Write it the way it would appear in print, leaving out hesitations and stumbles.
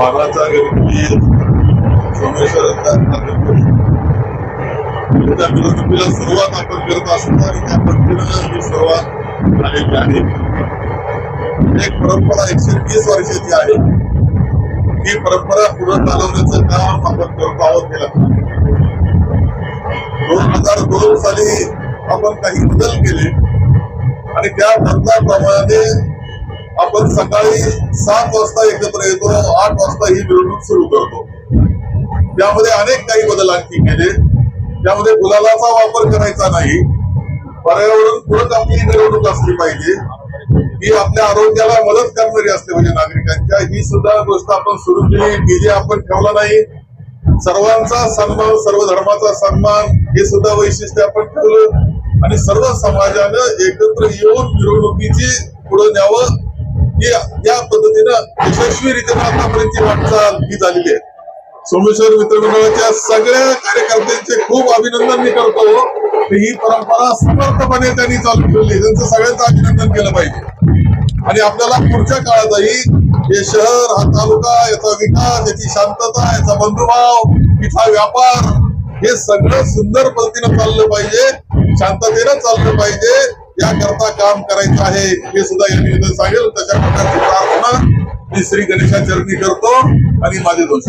वाघाचा गणपती सोमेश्वराचा त्या मिरवणुकीला सुरुवात आपण करत असतो आणि त्या पद्धतीनं ही सुरुवात झालेली आहे. एक परंपरा 120 वर्षाची आहे. ही परंपरा पुढे चालवण्याचं काम आपण करत आहोत. गेल्या 2002 साली आपण काही बदल केले आणि त्या बदलाप्रमाणे आपण सकाळी 7 वाजता एकत्र येतो, 8 वाजता ही मिरवणूक सुरू करतो. त्यामध्ये अनेक काही बदल आणखी केले. त्यामध्ये गुलालाचा वापर करायचा नाही, पर्यावरणपूरक आपली मिरवणूक असली पाहिजे, ही आपल्या आरोग्याला मदत करणारी असली पाहिजे नागरिकांच्या. ही सुद्धा गोष्ट आपण सुरू केली. डीजे आपण ठेवला नाही, सर्वांचा सन्मान, सर्व धर्माचा सन्मान हे सुद्धा वैशिष्ट्य आपण ठेवलं आणि सर्व समाजानं एकत्र येऊन मिरवणुकीची पुढे न्यावं. ही या पद्धतीनं यशस्वीरित्या आतापर्यंतची वाटचाल ही झालेली आहे. सोमेश्वर मित्रमंडळाच्या सगळ्या कार्यकर्त्यांचे खूप अभिनंदन मी करतो. ही परंपरा समर्थपणे त्यांनी चालू ठेवली. त्यांचं सगळ्यांचं अभिनंदन केलं पाहिजे आणि आपल्याला पुढच्या काळातही हे शहर, हा तालुका, याचा विकास, याची शांतता, याचा बंधुभाव, इथला व्यापार हे सगळं सुंदर पद्धतीनं चाललं पाहिजे, शांततेनं चाललं पाहिजे. याकरता काम करायचं आहे हे सुद्धा या निमित्तानं सांगेल. तशा प्रकारची प्रार्थना मी श्री गणेशाचरणी करतो आणि माझे दोष